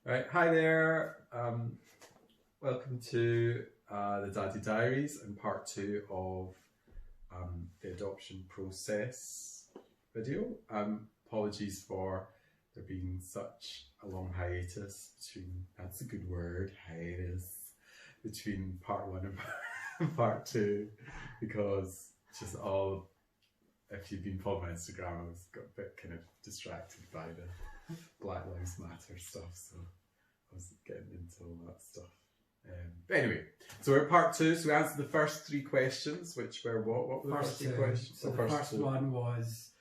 Right, hi there. Welcome to the Diaries and part 2 of the adoption process video. Apologies for there being such a long hiatus between, that's a good word, hiatus, between part 1 and part 2, because just all, if you've been following my Instagram, I was got a bit kind of distracted by the Black Lives Matter stuff, so I was getting into all that stuff. But anyway, so we're at part 2, so we answered the first 3 questions, which were what? What were the first 3 questions? So the first one was,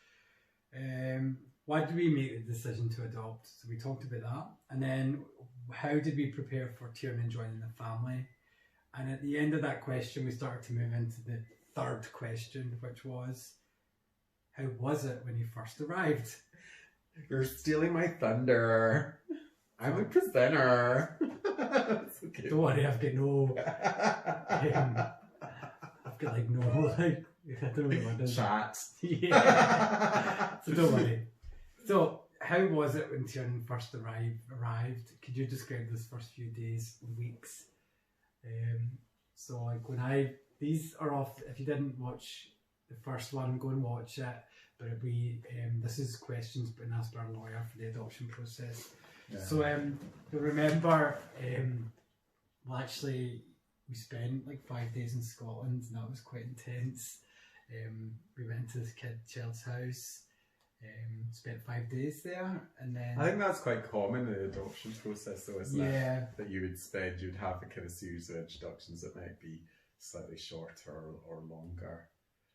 why did we make the decision to adopt? So we talked about that. And then, how did we prepare for Tiernan joining the family? And at the end of that question, we started to move into the third question, which was, how was it when you first arrived? You're stealing my thunder. I'm a presenter. Okay. Don't worry, I've got no... I've got like no, like, I don't know what it is. Chat. Yeah. So don't worry. So, how was it when Tiernan first arrived? Could you describe those first few days and weeks? So, like these are off. If you didn't watch the first one, go and watch it. But this is questions being asked by our lawyer for the adoption process. Yeah. So, you'll remember, well, actually, we spent like 5 days in Scotland, and that was quite intense. We went to this child's house, spent 5 days there, and then... I think that's quite common in the adoption process though, isn't yeah. it? That you'd have a kind of series of introductions that might be slightly shorter or longer.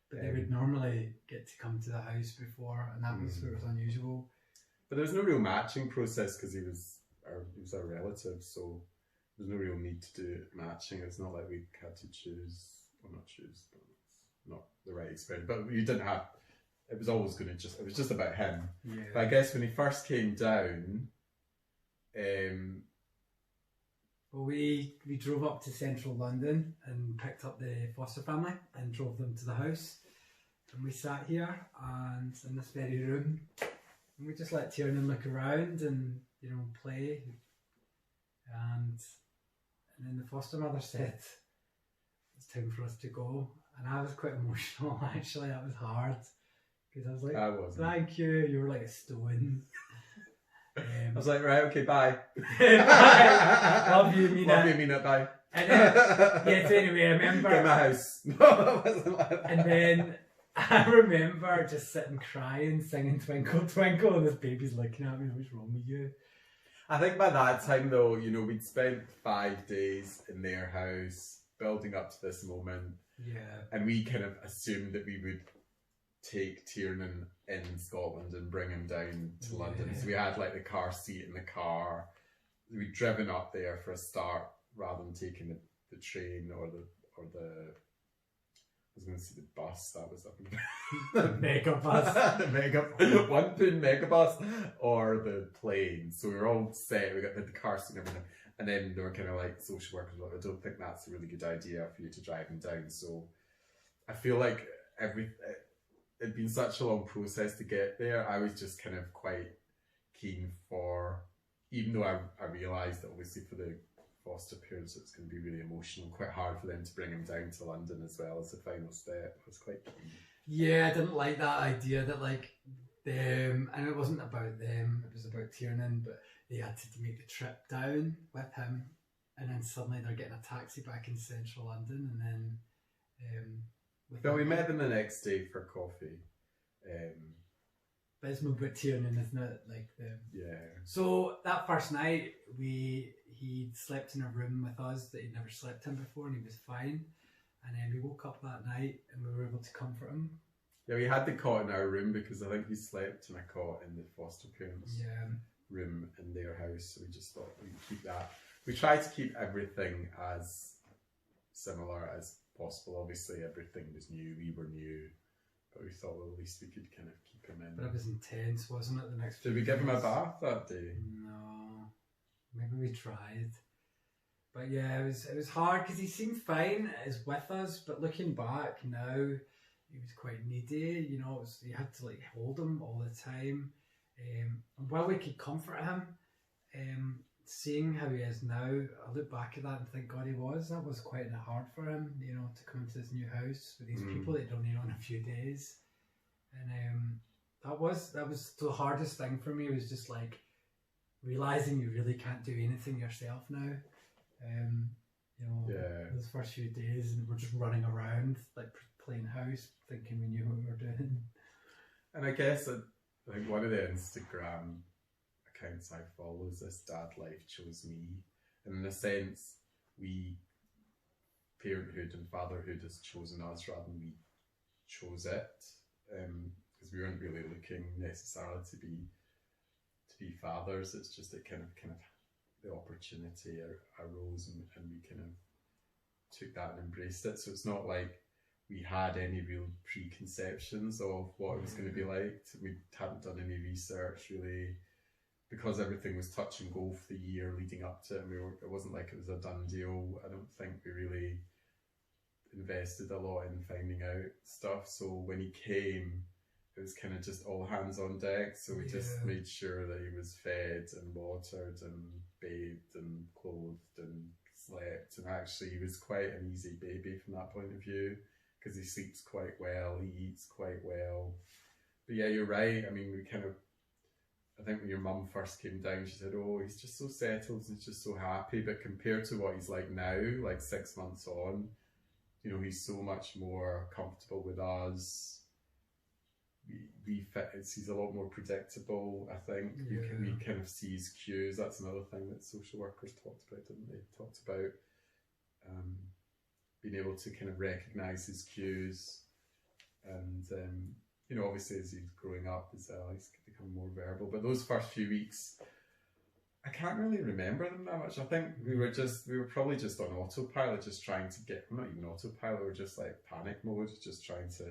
But they would normally get to come to the house before, and that was where it was unusual. But there was no real matching process because he was our relative, so there's no real need to do matching. It's not like we had to choose, well, not choose, but it's not the right experience. But you didn't have, it was always going to it was just about him. Yeah. But I guess when he first came down, well, we drove up to central London and picked up the foster family and drove them to the house. And we sat here and in this very room, and we just let Tiernan look around and, you know, play. And then the foster mother said, it's time for us to go. And I was quite emotional, actually. That was hard. Because I was like, thank you. You were like a stone. I was like, right, okay, bye. Bye. Love you, Mina. Love you, Mina, bye. And then, yes, anyway, I remember... Get my house. No, it wasn't like that. And then I remember just sitting crying, singing Twinkle Twinkle, and this baby's looking at me, what's wrong with you? I think by that time though, you know, we'd spent 5 days in their house, building up to this moment. Yeah. And we kind of assumed that we would take Tiernan in Scotland and bring him down to London. So we had like the car seat in the car. We'd driven up there for a start rather than taking the train or the I was going to say the bus, that was up the mega bus. The £1 mega bus or the plane. So we were all set, we got the car seat and everything. And then they were kind of like, social workers were like, I don't think that's a really good idea for you to drive him down. So I feel like it'd been such a long process to get there. I was just kind of quite keen for, even though I realised that obviously for the foster parents it's going to be really emotional, quite hard for them to bring him down to London as well as the final step. I was quite keen. Yeah, I didn't like that idea that like them, and it wasn't about them, it was about Tiernan, but they had to make the trip down with him, and then suddenly they're getting a taxi back in central London, and then but we met them the next day for coffee. But it's more about Tiernan, isn't it? Like yeah. So that first night, he slept in a room with us that he'd never slept in before, and he was fine. And then we woke up that night, and we were able to comfort him. Yeah, we had the cot in our room because I think he slept in a cot in the foster parents' room in their house. So we just thought we'd keep that. We tried to keep everything as similar as possible. Obviously, everything was new. We were new. But we thought, well, at least we could kind of keep him in. But it was intense, wasn't it, the next Did we give him a bath that day? No. Maybe we tried. But yeah, it was hard because he seemed fine as with us, but looking back now, he was quite needy, you know, you had to like hold him all the time. And while we could comfort him, seeing how he is now, I look back at that and think, God, that was quite hard for him, you know, to come into this new house with these people that he'd only known a few days. And that was the hardest thing for me, was just like realising you really can't do anything yourself now. You know, those first few days, and we're just running around like playing house, thinking we knew what we were doing. And I guess I think one of the Instagram accounts I follow is this Dad Life Chose Me, and in a sense, parenthood and fatherhood has chosen us rather than we chose it, because we weren't really looking necessarily to be fathers. It's just that kind of the opportunity arose, and we kind of took that and embraced it. So it's not like we had any real preconceptions of what it was going to be like. We hadn't done any research really, because everything was touch and go for the year leading up to it. And it wasn't like it was a done deal. I don't think we really invested a lot in finding out stuff. So when he came, it was kind of just all hands on deck. So we just made sure that he was fed and watered and bathed and clothed and slept. And actually he was quite an easy baby from that point of view, because he sleeps quite well, he eats quite well. But yeah, you're right. I mean, I think when your mum first came down, she said, oh, he's just so settled and he's just so happy. But compared to what he's like now, like 6 months on, you know, he's so much more comfortable with us. He's a lot more predictable, I think. We kind of see his cues. That's another thing that social workers talked about, didn't they? Talked about being able to kind of recognise his cues. And, you know, obviously as he's growing up, he's becoming more verbal. But those first few weeks, I can't really remember them that much. I think we were probably just on autopilot, just trying to not even autopilot, we were just like panic mode, just trying to...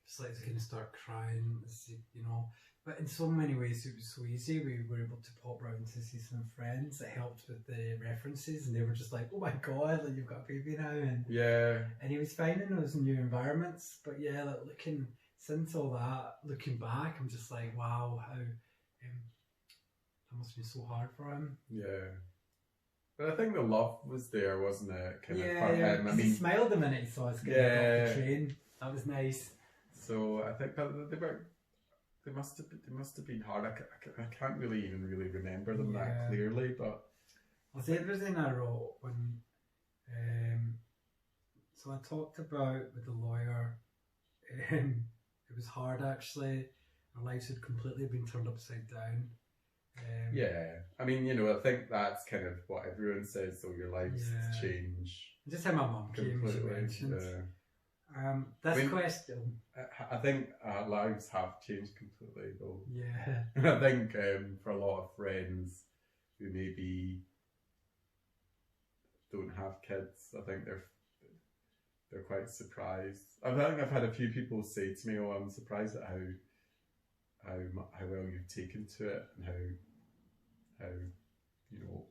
Just like to kind of start crying, you know. But in so many ways it was so easy. We were able to pop round to see some friends that helped with the references, and they were just like, oh my God, like, you've got a baby now. And he was finding those new environments. But yeah, like, since all that, looking back, I'm just like, wow, how that must have been so hard for him. Yeah. But I think the love was there, wasn't it? Kind of for him. I mean, he smiled the minute he saw us getting off the train. That was nice. So I think they must have been hard. I can't really even remember them that clearly, but I'll say everything I wrote when. So I talked about with the lawyer. It was hard actually. Our lives had completely been turned upside down. I mean, you know, I think that's kind of what everyone says. Though your lives change. Just how my mum came. She mentioned. This question. I think our lives have changed completely though. Yeah. I think for a lot of friends who maybe don't have kids, I think they're quite surprised. I think I've had a few people say to me, oh, I'm surprised at how well you've taken to it, and how you know,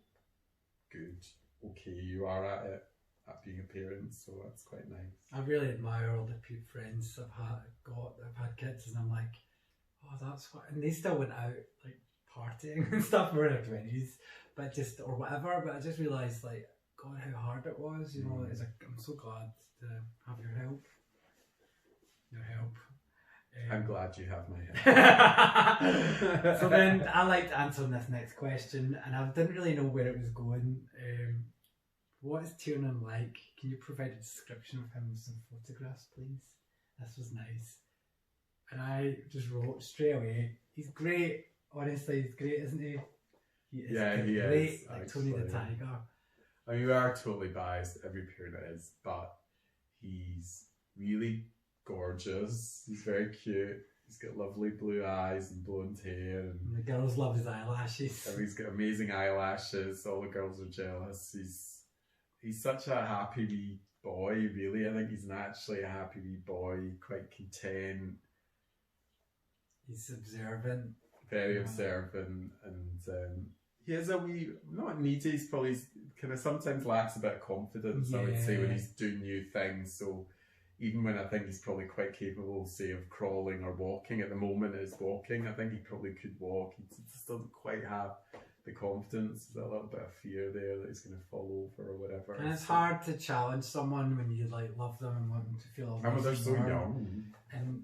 okay you are at it, at being a parent. So that's quite nice. I really admire all the friends I've had kids, and I'm like, oh, that's what, and they still went out like partying and stuff. We're in our 20s, but just, or whatever. But I just realised, like, God, how hard it was. You know, I'm so glad to have your help. I'm glad you have my help. So then I liked answering this next question, and I didn't really know where it was going. What is Tiernan like? Can you provide a description of him with some photographs, please? This was nice. And I just wrote straight away, he's great. Honestly, he's great, isn't he? He is great, is, like Tony the Tiger. I mean, we are totally biased, every parent is, but he's really gorgeous. He's very cute. He's got lovely blue eyes and blonde hair, and the girls love his eyelashes. And he's got amazing eyelashes. All the girls are jealous. He's such a happy wee boy, really. I think he's naturally a happy wee boy, quite content. He's observant. Very observant, and he is a wee, not needy, he's probably kind of sometimes lacks a bit of confidence, I would say, when he's doing new things. So even when I think he's probably quite capable, say, of crawling or walking, at the moment is walking, I think he probably could walk. He just doesn't quite have the confidence. There's a little bit of fear there that he's going to fall over or whatever. And it's hard to challenge someone when you like love them and want them to feel. And when they're so young.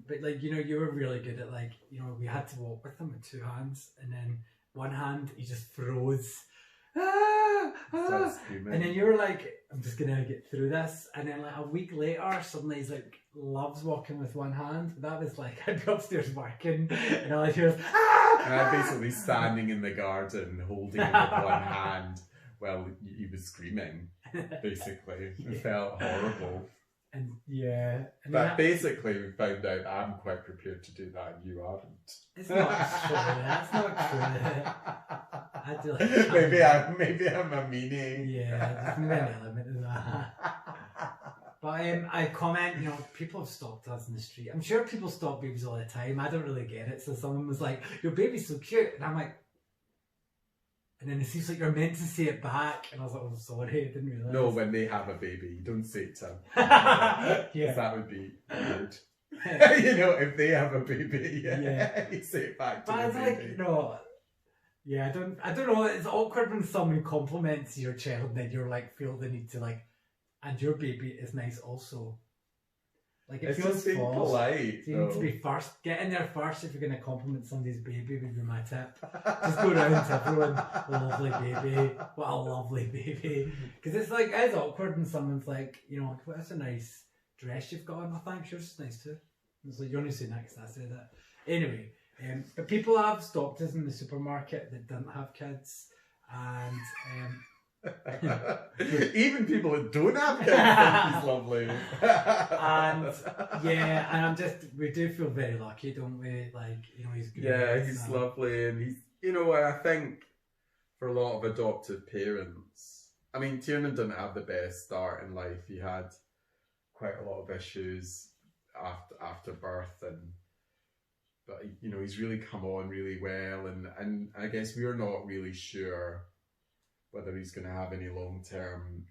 But like, you know, you were really good at, like, you know, we had to walk with them with two hands, and then one hand he just froze. And then you were like, I'm just gonna get through this. And then like a week later, suddenly he's like loves walking with one hand. That was like, I'd be upstairs working, and all I hear is and I'm basically standing in the garden holding him with one hand while he was screaming. Basically, it felt horrible. And yeah, but basically we found out I'm quite prepared to do that and you aren't. It's not true. That's not true. I do like maybe I'm a meanie. Yeah, there's maybe an element of that. But I comment, you know, people have stopped us in the street. I'm sure people stop babies all the time. I don't really get it. So someone was like, "Your baby's so cute," and I'm like, and then it seems like you're meant to say it back, and I was like, "Oh, sorry, I didn't realise." No, when they have a baby, don't say it to them. Yeah, that would be weird. You know, if they have a baby, you say it back to but the it's baby. like, you know, yeah, I don't know. It's awkward when someone compliments your child, and then you're like, feel the need to like, and your baby is nice also. Like, it it's feels just being false. polite. So you need to be first. Get in there first if you're going to compliment somebody's baby, would be my tip. Just go around to everyone, lovely baby, what a lovely baby. Because it's like, it's awkward when someone's like, you know, well, that's a nice dress you've got on. Oh, thanks, yours is nice too. It's like, you're only saying that because I said that. Anyway, but people have stopped us in the supermarket that didn't have kids. And even people that don't have kids think he's lovely. and yeah, and we do feel very lucky, don't we? Like, you know, he's good. Yeah, he's lovely, and he's, you know, and I think for a lot of adopted parents, I mean, Tiernan didn't have the best start in life. He had quite a lot of issues after birth, but you know, he's really come on really well, and I guess we're not really sure whether he's going to have any long-term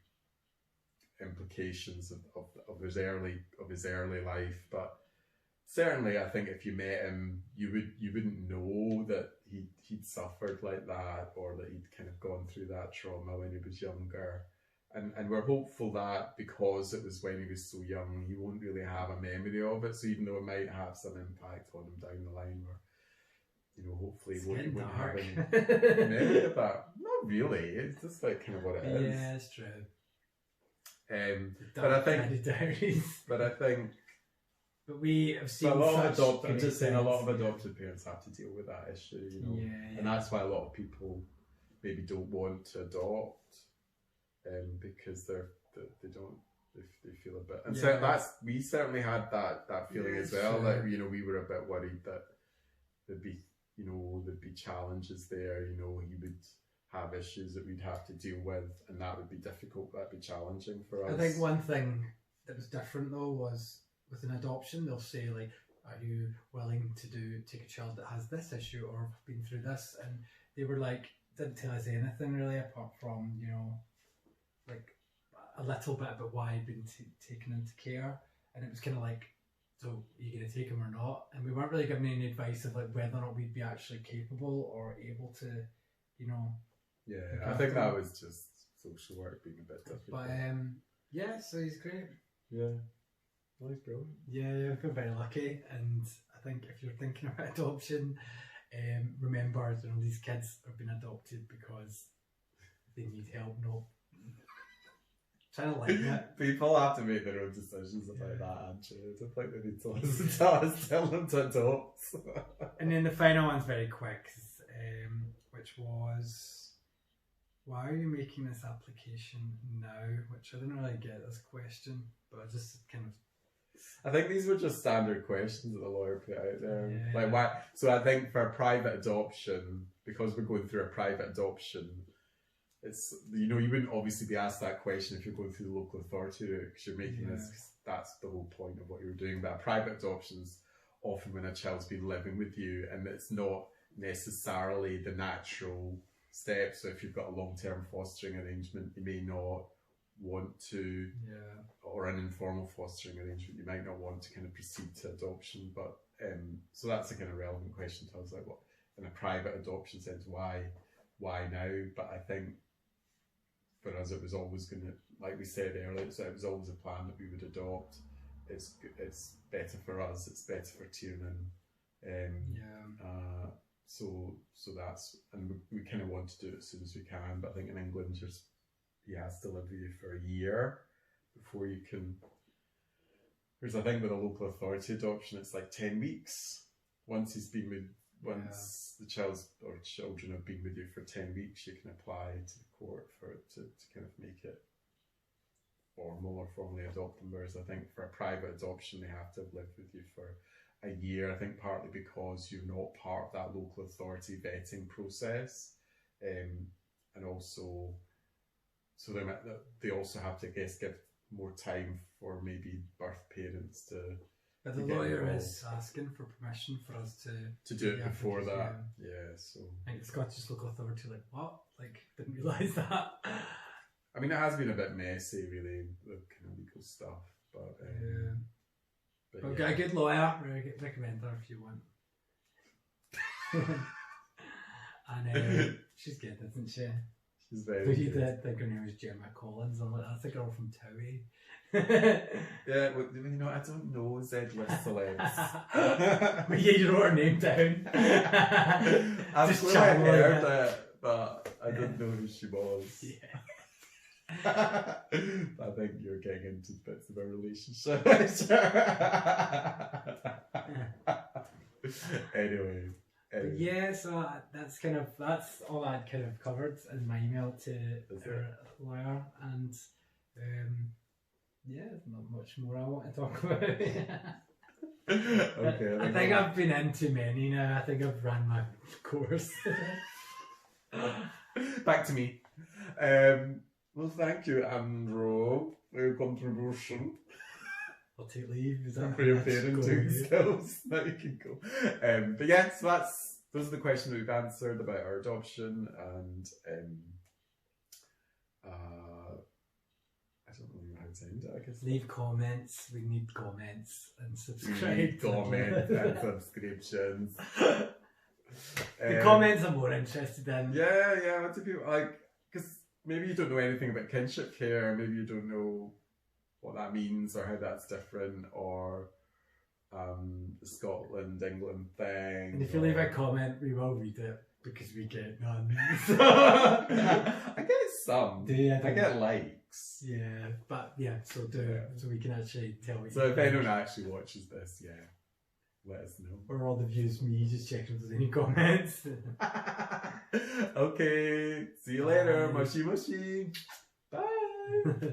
implications of his early life. But certainly, I think if you met him, you wouldn't know that he'd suffered like that, or that he'd kind of gone through that trauma when he was younger. And we're hopeful that because it was when he was so young, he won't really have a memory of it. So even though it might have some impact on him down the line, where, you know, hopefully he won't have any memory of that. Not really. It's just like kind of what it is. Yeah, it's true. But I think. Diaries. But we have seen. I'm such just saying, a lot of adopted parents have to deal with that issue, you know, yeah. and that's why a lot of people maybe don't want to adopt, because they feel a bit, and so we certainly had that feeling as well. That, you know, we were a bit worried that there'd be challenges there. You know, he would have issues that we'd have to deal with, and that would be difficult. That'd be challenging for us. I think one thing that was different though was with an adoption, they'll say like, "Are you willing to take a child that has this issue or been through this?" And they were like, didn't tell us anything really apart from, you know, like a little bit about why he'd been taken into care, and it was kind of like, so are you going to take him or not? And we weren't really given any advice of like whether or not we'd be actually capable or able to, you know. Yeah, I think that was just social work being a bit difficult. But yeah, so he's great. Yeah, nice, brilliant. Yeah, I feel very lucky, and I think if you're thinking about adoption, remember, you know, these kids have been adopted because they need help, not trying to like that. People have to make their own decisions about that, actually. I don't think they need to listen to us tell them to adopt. And then the final one's very quick, which was, why are you making this application now? Which I didn't really get this question, but I just kind of. I think these were just standard questions that the lawyer put out there. Yeah. Like, why? So I think for a private adoption, because we're going through a private adoption, it's, you know, you wouldn't obviously be asked that question if you're going through the local authority route, because you're making this, cause that's the whole point of what you're doing. But a private adoption's often when a child's been living with you, and it's not necessarily the natural step. So if you've got a long-term fostering arrangement, you may not want to, or an informal fostering arrangement, you might not want to kind of proceed to adoption. But so that's a kind of relevant question to us, like, what in a private adoption sense, why why now, but I think for us it was always going to, like we said earlier, so it was always a plan that we would adopt. It's better for us, it's better for Tiernan. So that's, and we kind of want to do it as soon as we can, but I think in England he has to live with you for a year before you can. Whereas I think with a local authority adoption, it's like 10 weeks. Once the child's or children have been with you for 10 weeks, you can apply to the court for it to kind of make it formal or formally adopt them. Whereas I think for a private adoption, they have to have lived with you for a year. I think partly because you're not part of that local authority vetting process, and also so they also have to, I guess, give more time for maybe birth parents to. But the lawyer is asking for permission for us to do it before that. Yeah, so I think the Scottish local authority like, what? Like, didn't realise that. I mean, it has been a bit messy, really, with kind of legal stuff, but get a good lawyer. Recommend her if you want. And she's good, isn't she? She's very good. You good. did think her name was Gemma Collins. I'm like, that's a girl from Towie. Yeah, well, you know, I don't know Zed List celebs. But yeah, you wrote her name down. I've Just sure I heard it. it, but I didn't know who she was. Yeah. I think you're getting into bits of a relationship. Anyway. But yeah, so that's all I'd kind of covered in my email to our lawyer, and yeah, not much more I want to talk about. Okay. I think I've been in too many now. I think I've ran my course. Back to me. Well, thank you, Andrew, for your contribution. I'll take leave. Is that for your parenting skills? Now you can go. But yeah, so those are the questions we've answered about our adoption, and I don't really know how to end it, I guess. Leave comments. We need comments and subscribe. Comments and subscriptions. The comments I'm more interested in. Yeah. What do people like? Because maybe you don't know anything about kinship care. Maybe you don't know what that means or how that's different, or the Scotland England thing. And if you leave a comment, we will read it because we get none. I get some. Do you? I get likes. Yeah, but yeah, so so we can actually tell you. So if anyone actually watches this, yeah, let us know. Or all the views me, just checking if there's any comments. Okay, see you later. Moshi moshi. Bye.